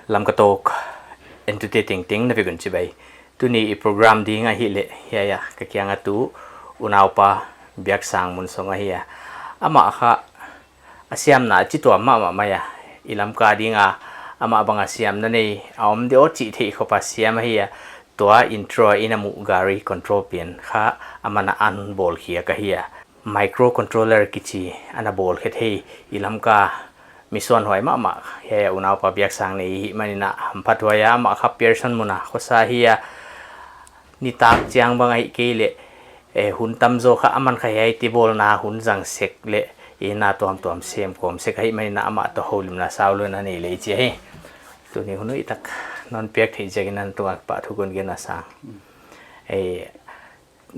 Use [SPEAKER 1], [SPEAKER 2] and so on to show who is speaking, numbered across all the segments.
[SPEAKER 1] lam katok entertaining ting na bigun chibai tuni i program di nga hi le ya ka kya nga tu unaw pa biak sang mun so nga hi ama kha asiam na chi to ma ya ilam ka di nga ama bang asiam na nei om de o chi the kho pa siam hi tua intro inamu gari control pin kha amana an bol hi ka hi microcontroller kichi ana bol khet hei ilam ka mission hoi ma he unaw pa biak sang nei manina phatwaya ma kha person muna khosa hiya ni tak chiang bangai ke le hun tam zo kha aman kha hei ti bol na hun jang sek le ina tom sem kom se khai manina ama to holim na saulo na nei le che he tu ni hunu itak non pek thei jeginan to pa thugun ge na sang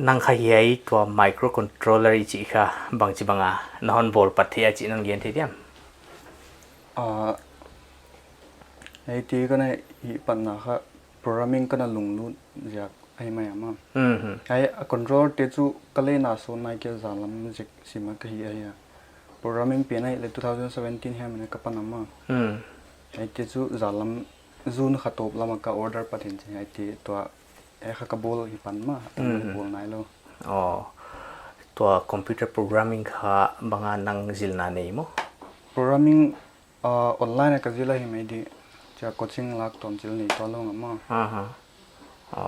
[SPEAKER 1] nang kha hei to microcontroller chi kha bangchi banga non bol pathia chi nang gen thei diam
[SPEAKER 2] ไอ้ที่ก็ในอีปัญหาค่ะ programming ก็น่าลงนู่นจากไอ้ไม่อะมั้งไอ้ control เตจูก็เลยน่าสนในเกี่ยวกับลำจากสิมาก็เฮีย programming เปลี่ยนใน2017เฮียมันก็ปัญหามั้งไอ้เตจูจากลำจูนขัดตบลำก็ order ปัจจุบันไอ้ที่ตัวไอ้ข้าก็บอลอีปันมาบอลไหนแล้ว
[SPEAKER 1] อ๋อตัว computer programming ค่ะบางอันนั่งจิลนาเนยมั้ง
[SPEAKER 2] programming ออนไลน์ก็จิลเลยไม่ดีจะโคชชิ่งลักตอนจิลนี่ตัวลงมั้ง
[SPEAKER 1] อ๋อ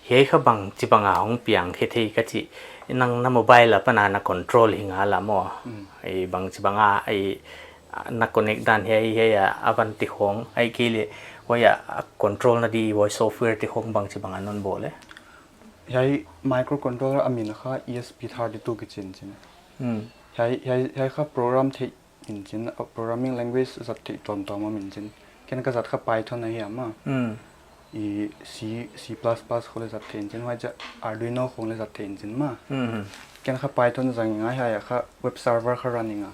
[SPEAKER 1] เฮ้ยเขาบางจีบางอ่างเปียงเท่ๆก็จีนั่งน้ำโมบายละปนานักคอนโทรลหิงาละมั้งไอ้บางจีบางอ่ะไอ้นักคอนเนคดันเฮ้ยอาวันติของไอ้กี่เลยว่าคอนโทรลน่ะดีว่าซอฟต์แวร์ติของบางจีบางอันนั่นบ่เลย
[SPEAKER 2] ไอ้ไมโครคอนโทรลอามินค่ะ ESP32 กิจจินไอ้ค่ะโปรแกรมที่อินจิน programming language จัดที่ตัวมามินจินแค่นั้นก็จัดค่ะ Python นะเฮียมั้งอี C++ เขาเลยจัดที่อินจินว่าจะ Arduino เขาเลยจัดที่อินจินมั้งแค่นั้นค่ะ Python จังง่ายๆค่ะ web server ค่ะ running อ่ะ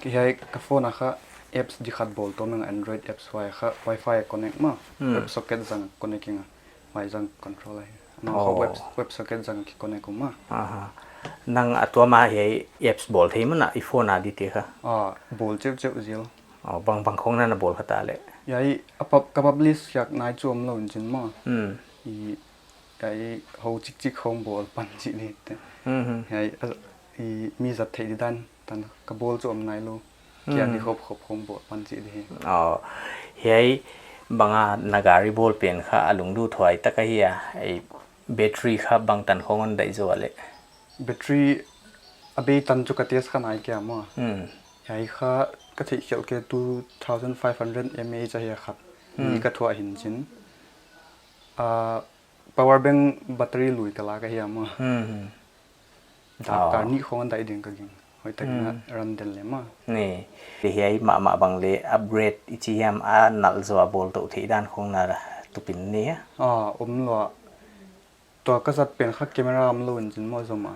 [SPEAKER 2] คือไอ้กับโฟนนะคะ apps ที่ขัดบอลตัวมึง Android apps ไว้ค่ะ Wi-Fi connect มั้ง web socket จัง connecting อ่ะไว้จัง control อะไรมั้งเขา web socket จัง connect กูมั้ง
[SPEAKER 1] นั่งตัวมาเฮ้ยแอปส์บอลที่มันอ่ะอีโฟนอ่ะดีเถอะค่ะ
[SPEAKER 2] บอลเจ็บจิ๋ว
[SPEAKER 1] บางของนั่นน่ะบอลขตาเลย
[SPEAKER 2] ยัยกับบับลิสอยากนายจวมเราจริงมั้งยัยเขาจิกของบอลปันจินี่ยัยมีจัดเทดิดันตันกับบอลจวมนายลูเกี่ยนี่ขบของบอลปันจินี่
[SPEAKER 1] เฮ้ยบางนากาลิบอลเปลี่ยนค่ะลุงดูถอยตะกี้ไอ้แบตเตอรี่ค่ะบางตันของมันได้จวเลย
[SPEAKER 2] แบตเตอรี่อเบตันจุกเตียสขนาดแก่มั้งยัยค่ะก็ที่เกี่ยวกับ2,500 mAh จะเฮียครับนี่ก็ทั่วหินจินpower bank แบตเตอรี่ลุยตลาดก็เฮียมั้งการนี้ของอันใดเด่นก็ยิ่งหอยแต่งนั้นรันเดนเลยมั้ง
[SPEAKER 1] นี่ที่เฮียมาบางเลยอัปเกรดอีจีเอ็มนักจัวบอลตัวที่ด้านของน่ะตุปินนี้
[SPEAKER 2] ว่าตัวก็จะเป็นค่า camera มันลุ้นจริงมั้งสม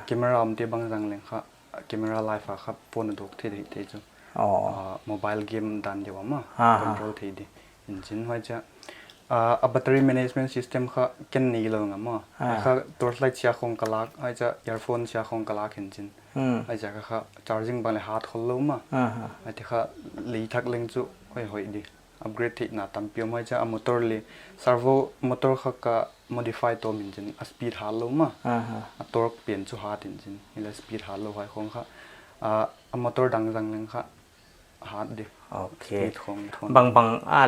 [SPEAKER 2] camera มันที่บางจังเลยค่ะ camera live ครับพวกนั้นถูกที่จุmobile game ดันเดียวมั้ง control ที่ดีจริงว่าจะbattery management system ค่ะแค่นี้เลยมั้งค่ะตัวไลท์เชียร์ของกลากว่าจะ earphone เชียร์ของกลากจริงว่าจะค่ะ charging บางเลย hard คนรู้มั้งว่าที่ค่ะลีทักเล็งจุหอยดี upgrade ที่น่าตั้มเปียวว่าจะ motor เลย servo motor ค่ะก็ modify ตัวมินจิน speed hard รู้มั้งตัวเปลี่ยนจุ hard จริงนี่แหละ speed hard รู้ไว้ของค่ะmotor ดังจังเลยค่ะ hard ดี
[SPEAKER 1] โอเคบาง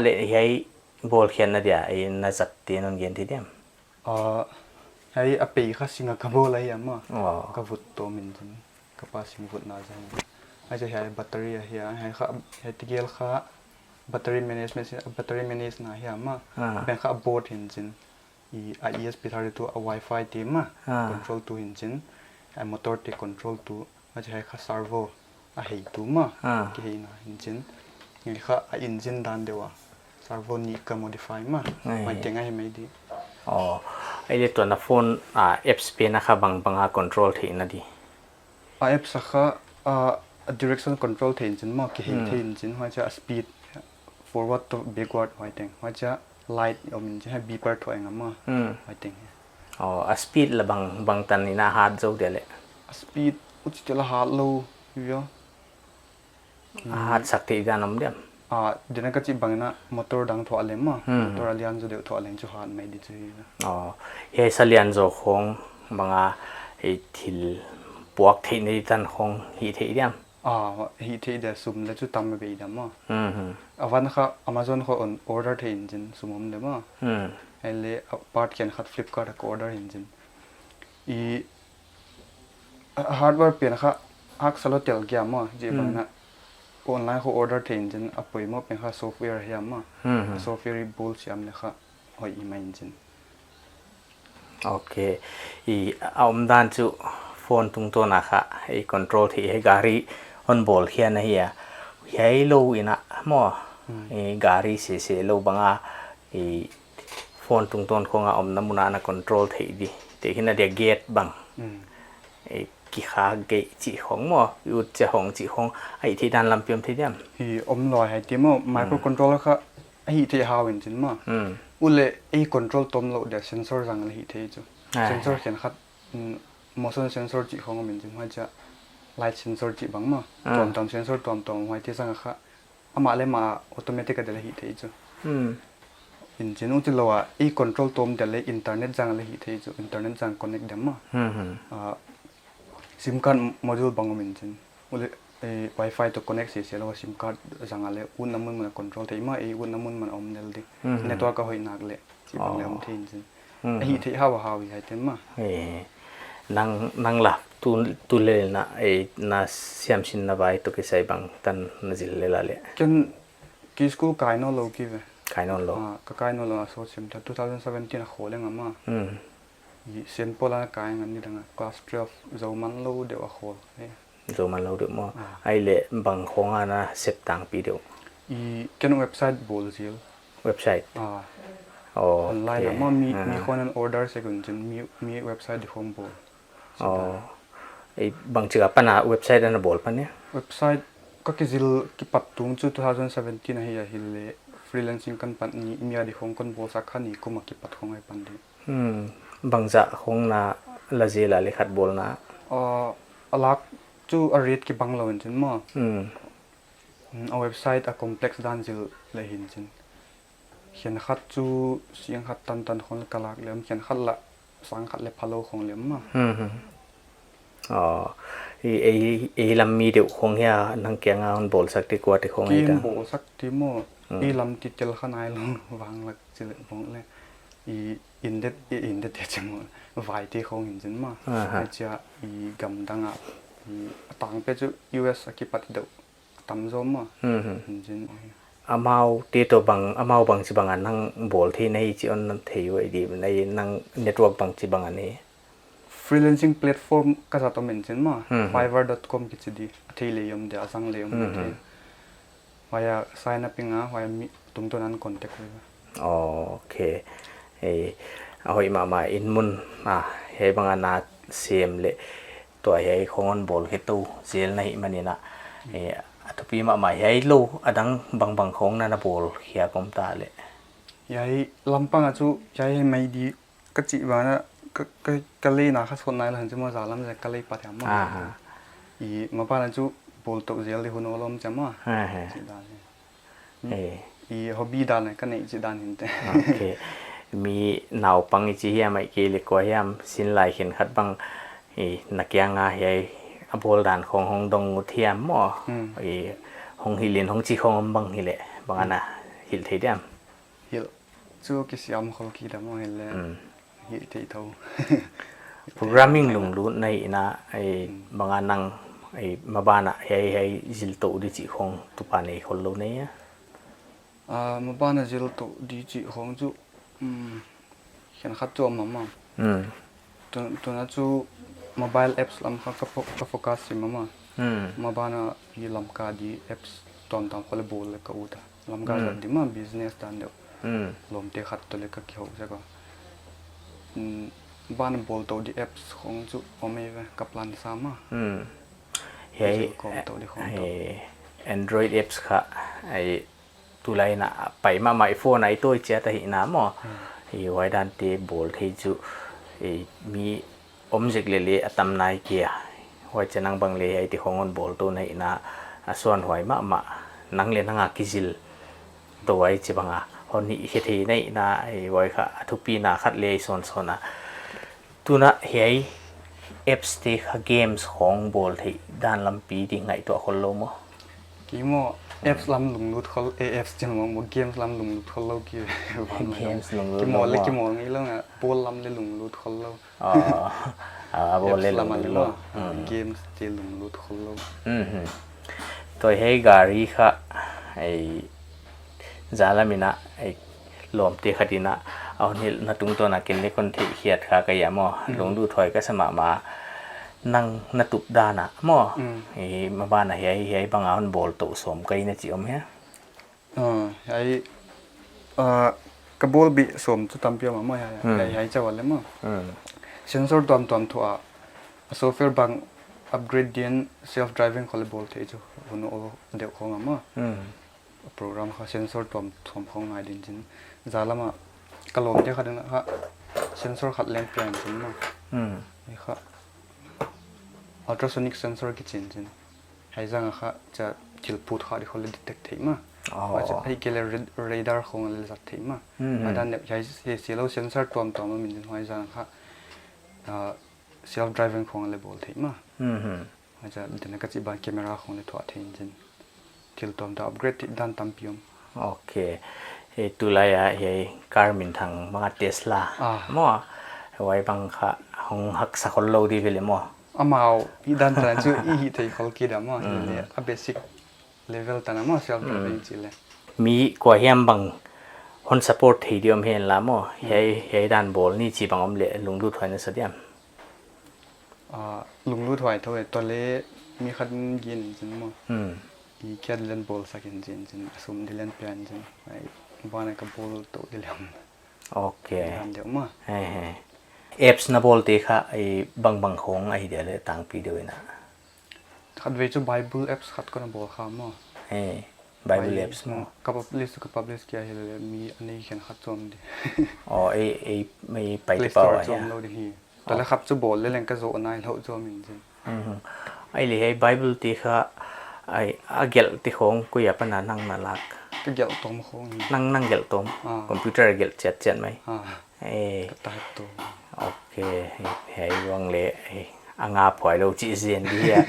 [SPEAKER 1] เลยไอ้บอลเขียนน่ะเดียไอ้น่าจัดเตียนนเย็นทีเดียม
[SPEAKER 2] ไอ้อปีค่ะสิงคโปร์อะไรอย่างมั้งก็ฟุตตัวมินจินก็ป้าสิงฟุตน่าจะไอ้จะใช้แบตเตอรี่เฮียให้ค่ะให้ติเกลค่ะแบตเตอรี่ management น่ะเฮียมั้งเป็นค่ะบอร์ดหินจินESP32 Wi-Fi ทีมั้ง control ตัวหินจินไอ้มอเตอร์ที่ control ตัวไอ้จะให้ค่ะ servo ไอ้ตัวมั้งที่ให้น่ะหินจินนี่ค่ะไอ้ engine ดันเดียวservo นี่ก็ modify มั้งไม่เจ๋งไงไม่ดี
[SPEAKER 1] ไอ้เรื่องตัวนับโฟนapps เป็นนะคะบางcontrol ที่นั่นดี
[SPEAKER 2] apps ค่ะdirection control ที่จริงมั้งที่ที่จริงว่าจะ speed forward to backward ไว้แต่งว่าจะ light เอามันจะให้ beeper ถอยงั้นมั้งไว้แต่ง
[SPEAKER 1] speed ละบางตันนี่น่า hard โจเดียวเลย
[SPEAKER 2] speed อุจจาระ hard low อยู่
[SPEAKER 1] hard สักทีด้านน้ำเดียม
[SPEAKER 2] เดี๋ยวนั้นก็จีบังนะมอเตอร์ดังถอดเลยมั้งมอเตอร์เลียนจะเดี๋ยวถอดเลยจะหันไม่ดีจี
[SPEAKER 1] อ๋อเฮสเลียนโจของบางไอ้ทิลปวกที่ในตันของฮีเทียม
[SPEAKER 2] ฮีเทียเดี๋ยวซุ่มแล้วจะทำมาไปดมั้งวันนั้นเขา Amazon เขาออเดอร์เทียนจินซุ่มเลยมั้งไอ้เล่พาร์ทเขียนขัด Flipkart ก็ออเดอร์เทียนจินอีฮาร์ดแวร์เปลี่ยนค่ะฮักสโลเทลเกียร์มั้งจีบังนะออนไลน์เขาออเดอร์เทียนจินอัปไปมั้งเป็นค่ะซอฟต์แวร์เฮียมั้งซอฟต์แวร์บูลส์ยามเลยค่ะหอยอีเมลจิน
[SPEAKER 1] โอเคอีเอามด้านจุโฟนตรงตัวนะคะไอ้คอนโทรลที่ให้การีออนบอลเขียนนะเฮียให้โลอินะมั่วไอ้การีเสียโลบางไอ้โฟนตรงตัวของอมน้ำมันนะคอนโทรลที่ดีที่ขณะเดียเกตบางไอ้กี่ขาเกะจีของมั่วอยู่จะของจีของไอ้ที่ด้านลำเปียมที่เดียม
[SPEAKER 2] ฮีอมลอยให้เตรียมไมโครคอนโทรลแล้วค่ะไอ้ที่ฮาวินจินมั่งอุเล่ไอ้คอนโทรลต้มโลเดี๋ยวเซนเซอร์จังเลยฮีเทียจูเซนเซอร์เขียนขัดmotion sensor จีของมันจึงว่าจะ light sensor จีบางมั้งตัว sensor ตัวว่าที่สังค่ะอามาเลยมา automatic ก็ได้ฮีเทียจูอินจินอุติโลอ่ะไอ้ control ตัวมันเดี๋ยวเลย internet จังเลยฮีเทียจู internet จัง connect เดี๋ยวมั้งSIM card module บางมันจินอุเล่ไอ้ Wi-Fi ตัว connectเสียแล้ว SIM card จังอะไรอุ่นน้ำมัน control แต่มาไอ้อุ่นน้ำมันอมเดลดิ network ก็หอยนักเลยจีบางแล้วมันเทียนจินไอ้ฮีเทียฮาวให้เต็มมั้ง
[SPEAKER 1] nang la tu le na e na siam sin na bai to ke sai bang tan na jil le la le
[SPEAKER 2] ken ki school kai no lo ki ve
[SPEAKER 1] kai no lo
[SPEAKER 2] ka kai no lo so sim ta 2017 a khole ngama yi sem pola kai ngam ni danga class 12 zo man lo de a khol
[SPEAKER 1] zo man lo de mo ai le bang khong ana sep tang pi de
[SPEAKER 2] i ken website bol zil
[SPEAKER 1] website
[SPEAKER 2] online ma mi khon an order second mi website di home bol
[SPEAKER 1] ไอ้บางเจือปัญหาเว็บไซต์นั่นบอลปันเนี่ย
[SPEAKER 2] เว็บไซต์ก็คือจิลกิปัดตุงจุด2017นะเฮียฮิลเล่ฟรีแลนซิ่งกันปันนี้มีอะไรของคนโบสักขันนี้ก็มากิปัดของไอ้ปันดี
[SPEAKER 1] บางจะของน่าละเจล่ะเลยขัดบอลนะ
[SPEAKER 2] ลักจูอารีดกิบังเราเห็นจินมั้งเอาเว็บไซต์คอมเพล็กซ์ด้านจิลเลยเห็นจินเขียนขัดจูเสียงขัดตันของกะลักเลี้ยมเขียนขัดละสังขัดเลยพะโลของเลี้ยมมั้ง
[SPEAKER 1] ไอ้ลำมีเดี๋ยวคงเฮียนังเกียงเอาบอลสักทีกว่าที่คงไอ้
[SPEAKER 2] ตาบอลสักทีโม่ไอ้ลำติดเจลขนายลงวางหลักจิลบงเลยอินเด็ดจังหวะไว้ที่คงเห็นจินมั้งไอ้เจ้ากำดังต่างไปจู US กิปัดเดียวตำโจมมั้งเห็นจิน
[SPEAKER 1] อามาตีตัวบางอามาบางจีบางอันนั่งบอลที่ในจีอันนั้นที่อยู่ไอ้ดีในนั่งเน็ตเวิร์กบางจีบางอันนี้
[SPEAKER 2] freelancing platform ก็จะต้องเหมือนกันมั้ง fiverr.com กิจดีที่เลี้ยมเดี๋ยวสั่งเลี้ยมที่ว่าอยาก sign up ยังไงว่าอยากมีตรงตัวนั้น contact เลย
[SPEAKER 1] โอเคเอาอีมาอินมุนเฮ้บางอันน่าเสียมเลยตัวเฮ้ของอันบอลแค่ตู้เสียในมันนี่นะทุกปีมาเฮ้ลูอดังบางของนั่นบอลเขียกมตาเลย
[SPEAKER 2] ยัยลำปังอ่ะจูยัยไม่ดีก็จีบว่านะก็เลยนะข้าสคนไหนเราเห็นจะมาสารแล้วมันจะก็เลยปัดยามมาป้านะจูบอลตกเจลที่หุ่นอารมณ์จะมาจีดานฮอบบี้ดานเลยก็ในจีดานเห็นแต่
[SPEAKER 1] โอเคมีหนาวปังอีจีเฮียไม่เกลิกว่าเฮียมสินไหลเห็นขัดบังนักยังเฮียบอลดานของห้องดงเทียมมั้งห้องฮิลินห้องจีของบังฮิเลบางอันน่ะฮิลเทียม
[SPEAKER 2] ฮิลจูกิสยามเขาคิดว่าฮิลเลยฮิตเท่า
[SPEAKER 1] programming ลงรู้ในนะไอ้บางอันนั่งไอ้มาบ้านอ่ะให้จิลโตดิจิของตุปานไอ้คนรู้เนี่ย
[SPEAKER 2] มาบ้านอ่ะจิลโตดิจิของจูเขียนขัดจอมมาตัวนั้นจู mobile apps ลำเขาก็โฟกัสสิมาบ้านอ่ะยี่ลำกาดี apps ตอนเขาเลยบูลเลยก็อุดลำกาดีมา business ดันเดียวลมเตะขัดตัวเลยก็เกี่ยวใช่ก็บ้านบอลตัวดีแอปของจุอเมริกากับลันซามา
[SPEAKER 1] เฮ้Android apps ค่ะไอ้ตุไลน่ะไปมาไมโฟนไอ้ตัวเจ้าแต่หิน้ำมั้งไอ้ไว้ด้านเตะบอลที่จุไอ้มีobject เลยๆตำนายเกียร์ไว้จะนั่งบังเลยไอ้ที่ของบอลตัวไหนน่ะส่วนหอยมา นังเรียนนังอากิจิลตัวไอ้จีบังอ่ะคนนี้เฮทีในน่ะไอ้ไว้ค่ะทุกปีน่ะคัดเลี้ยโซนนะตัวน่ะเฮ้ยเอฟสติกเกมส์ของบอลที่ด้านลำปีดีไงตัวคนโลมั้ง
[SPEAKER 2] กี่โมเอฟลำลุงลุดเขาเอฟจังหวะโมเกมลำลุงลุดเขาเล่ากี่
[SPEAKER 1] เกมส์ลงลุด
[SPEAKER 2] กี่โมเลยกี่โมงี้แล้วอ่ะปูลำเลยลุงลุดเขาเล่า
[SPEAKER 1] บอลเล่นลงลุด
[SPEAKER 2] เกมส์เจลุงลุดเขาเล่า
[SPEAKER 1] ตัวเฮการีค่ะไอ้จาลามินะไอ้ลมตีขดินะเอานี่นาตุงตัวนักกินเล็กคนที่เขียดค่ะก็อย่ามอลงดูถอยก็สมามานั่งนาตุบดานะมอไอ้มาบ้านอะเฮ้ยบางอันบอลตุสมก็ยินจิอมเฮ้
[SPEAKER 2] ไอ้กระโบลบิสมจะทำเปียมาไม่ไอ้เจ้าวันเลยมั้งเซนเซอร์ตัวถั่วซอฟต์แวร์บางอัปเกรดเดียนเซลฟ์ไดรฟ์คอลเลบอลที่จู่หุ่นโอเดี๋ยวของมั้งโปรแกรมเขาเซนเซอร์ตัวของไงดินจินจาละมากระโหลกที่เขาดึงนะฮะเซนเซอร์ขัดเลนส์เปลี่ยนจินมั้งนี่ค่ะอัลตราโซนิกเซนเซอร์กี่จินให้จังค่ะจะจิลพูดเขาที่เขาเลยดีเทคที่มั้งว่าจะให้เกลือเรดาร์ของเลยจัดที่มั้งมาด้านเนี่ยใช้เสียแล้วเซนเซอร์ตัวมันมีจินให้จังค่ะเซลฟ์ไดรฟ์ของเลยบอลที่มั้งว่าจะเดี๋ยวนักจิบานแคมราของเลยถั่วที่จินจิลตัวอัปเกรดด้านตั้มพิม
[SPEAKER 1] โอเคตุลายเฮการมินทางบางเทสลามั่วไว้บางค่ะห้องหักสักคนโลดีไปเลยมั่ว
[SPEAKER 2] มาเอาอีด้านแต่จู่อีที่เขาคิดอะมั่วเนี่ยเบสิกเลเวลแต่ละมั่วเซลฟ์เป็นจริงเลย
[SPEAKER 1] มีกว่าเฮียมบางคนสปอร์ตที่เดียมเห็นละมั่วเฮด้านบอลนี่จีบางอมเละลุงดูถอยในสเดียม
[SPEAKER 2] ลุงดูถอยถอยตัวเล่มีคันยินจริงมั่วอีแค่เล่นบอลสักจริงสมที่เล่นเปลี่ยนจริงไอ้บ้านกับบอลโตเดียว
[SPEAKER 1] โอเค
[SPEAKER 2] เดี๋ยวมา
[SPEAKER 1] เอฟส์นับบอลตีค่ะไอ้บางของไอ้เดี๋ยวเลยต่างปีเดียวนะ
[SPEAKER 2] ขัดเวจูไบเบิลเอฟส์ขัดก็นับบอลข้ามมั้ง
[SPEAKER 1] ไบเบิลเอฟส์มั้ง
[SPEAKER 2] กับพับลิสกี่อะไรเลยมีอันนี้เขียนขัดจอมดิ
[SPEAKER 1] ไอ้ไม่ไป
[SPEAKER 2] ที่เปล่าจอมเราดิแต่แล้วขับจูบอลเล่นกันโซนายเราจอมจริง
[SPEAKER 1] ไอ้เลยไอ้ไบเบิลตีค่ะไอ้อาเกลตีของกูอยากเป็นนั่งน่ารัก
[SPEAKER 2] ก็เกลตมของ
[SPEAKER 1] นั่งเกลตมคอมพิวเตอร์เกลเจ็ดไหม
[SPEAKER 2] ตายตัว
[SPEAKER 1] โอเคให้วังเละอ่างาปล่อยเราจีเซียนดีอ่ะ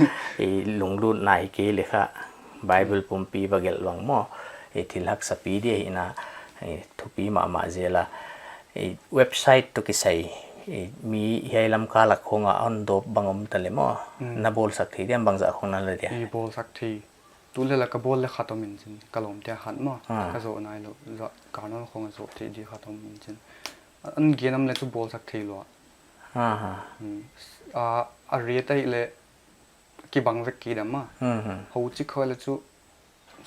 [SPEAKER 1] ลุงรุ่นนายเกเลยค่ะไบเบิลปุ่มปีบาเกลวังมั่วที่ลักสปีดีนะทุกปีมาเจล่ะเว็บไซต์ตุกิใส่มีให้ลำคาหลักของอันดบบางอมตะเลมั่วนับบอลสักทีเดียมบางจากของนั่นเลยเดีย
[SPEAKER 2] บอลสักทีตัวเล่นแล้วก็บอลเลยขาดตัวมินจินกระหล่อมเดียหันมั่วก็โซนายเราการนั้นคงโซที่ดีขาดตัวมินจินอันเกี่ยน้ำเลยจูบอลสักทีหรอเรียดได้เลยกี่บางสักกี่เดมเขาจิคอยเลยจู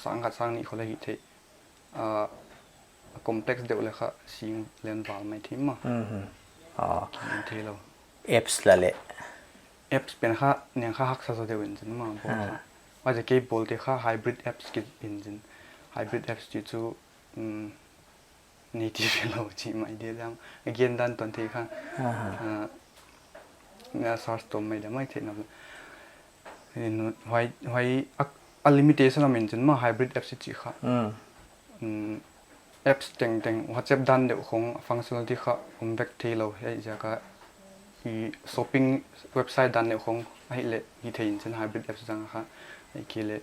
[SPEAKER 2] สังกัดสังนี่เขาเลยหิตคอมเพล็กซ์เดียวเลยค่ะสิงเล่นบอลไม่ทิ้งมั้งทีเรา
[SPEAKER 1] เอฟส์ละเละ
[SPEAKER 2] เอฟส์เป็นค่าเนี่ยค่าฮักซาโซเดวินจินมั้งบอกว่าจะเก็บบอลที่ค่าไฮบริดเอฟส์กินอินจินไฮบริดเอฟส์จู่นี่ที่เราจีไม่เดียวยังเกี่ยนดันตอนที่ข้างเนี่ยซาร์สตัวไม่ได้ไม่เท่านั้นไว้อัลลิมิเตชันมันจนมาไฮบริดแอปสิจีค่ะแอปแต่งว่าจะดันเดี๋ยวของฟังก์ชันที่ค่ะผมแบกที่เราให้จะก็อีช้อปปิ้งเว็บไซต์ดันเดี๋ยวของให้เละที่เทียนจนไฮบริดแอปจังค่ะไอ้กี่เละ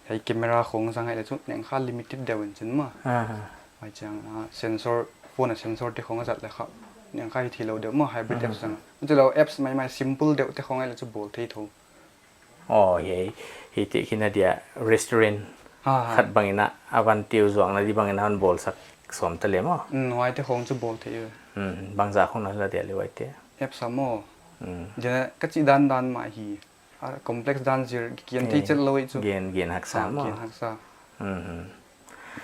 [SPEAKER 2] ไอ้แคมเมราของจังให้เละชุดเนี่ยค่าลิมิเต็ดเดียวจนมาไว้จังเซนเซอร์โฟนเซนเซอร์ที่ของจัดเลยครับเนี่ยค่าที่เราเดี๋ยวมาไฮบริดแอปจังมันจะเราแอปไม่ simple เดี๋ยวที่ของไอ้เราจะบอกที่ถูก
[SPEAKER 1] ที่ที่นาเดียรีสตอร์นขัดบางอินะอาวันติวจวงนาดีบางอินะมันบอลสักสมทะเลมั้ง
[SPEAKER 2] ไว้ที่ของจะบอลที่
[SPEAKER 1] บางจากของนั่นละเดียเลยไว้ที่
[SPEAKER 2] แอปสามโมเจเนก็จีดันมาฮีคอมเพล็กซ์ดันจีเกียนที่จะลอยจู่
[SPEAKER 1] เกียนหักษา
[SPEAKER 2] เกียนหักษา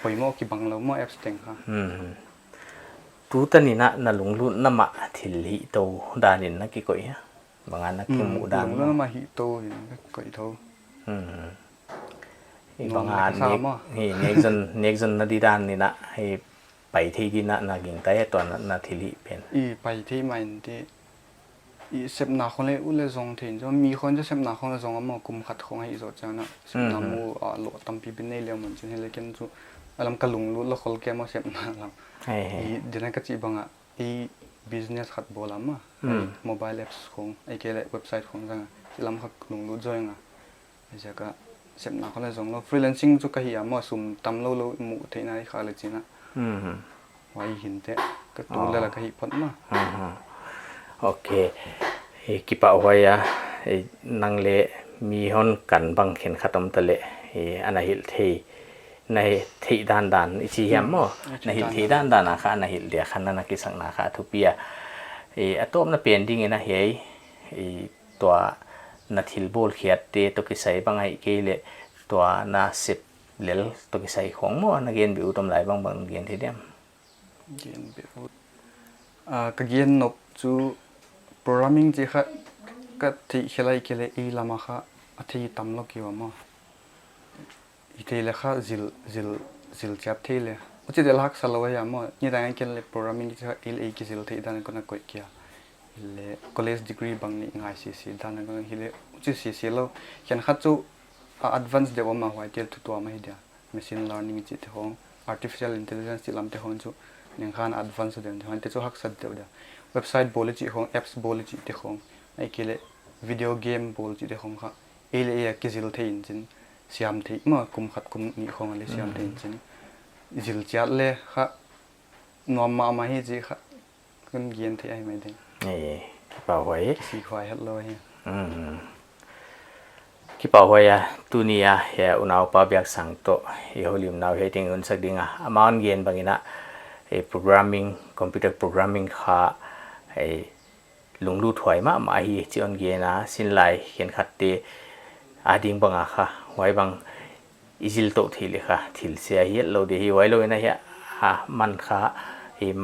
[SPEAKER 2] ปอยโมกี่บังเราโมแอปสเต็งค่ะ
[SPEAKER 1] ตูตันนี่นะลุงรุ่นน้ำมาทิลลิโตดานินนักกี่ก่อยบางอันนักกี่หมูดาน
[SPEAKER 2] ลุงรุ่นน้ำมาฮิโตนักก่อยโต
[SPEAKER 1] บางอันนี่เน็กซ์นาดีดานนี่นะให้ไปที่ที่นั่นกินแต่ตัวนั้นนาทิลลิเป็น
[SPEAKER 2] ไปที่มันที่ i sep na khon le u le zong thein jo mi khon jo sep na khon le zong am kum khat khong ai zo cha na sep na mu lo tam pi bin nei le mon chin hele ken chu alam kalung lu lo khol ke mo sep na lam i dina ka chi banga i business khat bola ma mobile apps khong ai ke le website khong jang lam khak lung lu joy nga ai ja ka sep na khon le zong lo freelancing chu ka hi am sum tam lo lo mu theina ai kha le china wai hin te ka tu le la ka hi phat ma
[SPEAKER 1] ok kipa hoya nang le mi hon kan bang khen khatam tale ana hil thei nai thei dan dan ichi hiam mo na hil thei dan dan kha na hil dia khan na ki sang na kha thupia atom na pending ena hei to na thil bol khiat te to ki sai bangai ke le to na sip lel to ki sai khong mo na gen bi utom lai bang bang gen thidem
[SPEAKER 2] gen bi ka gen nop chu programming ji kha ka thi khelai kele e lama kha athi tam lo ki ma i the le kha zil chap the le uchi de lak salo ya mo ni da ken le programming ji kha il e ki zil the dan ko na ko kya le college degree bang ni ngai si dan ko hile uchi si lo ken kha chu advanced de ma hwa tel tu to ma hi dia machine learning ji the hong artificial intelligence ji lam te hong chu ning khan advanced de hon te chu hak sat de da website bol chi hong apps bol chi te hong ai kele video game bol chi te hong kha ele e ki zil the in chin siam the ma kum khat kum ni khong le siam the in chin zil chat le kha nom ma hi ji kha kun gen the ai mai de
[SPEAKER 1] pa hoi
[SPEAKER 2] si khwai het lo hi
[SPEAKER 1] kipa hoya tunia he unau pa byak sang to he holim now he ting un sak dinga amount gen bangina programming computer programming kha lunglu thoi ma hi chion ge na sin lai hen khatte ading banga kha wai bang izil to thile kha thil se hi lo de hi wai lo na hi man kha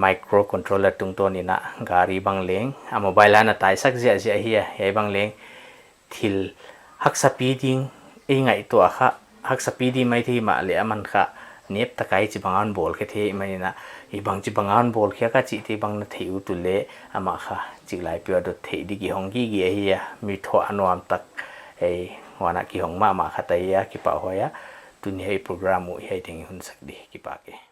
[SPEAKER 1] micro controller tung to ni na gari bang leng a mobile ana tai sak je hi bang leng thil hak sapi ding ngai to kha hak sapi di mai thi ma le aman kha nep takai chi bangan bol ke the mai na i bang chi bangan bol khe ka chi ti bang na theu tu le ama kha chi lai pyo do thei di gi hong gi hi mi tho anwam tak wana ki hong ma kha tai ya ki pa hoya tu ni program mu he ding hun sak di ki pa ke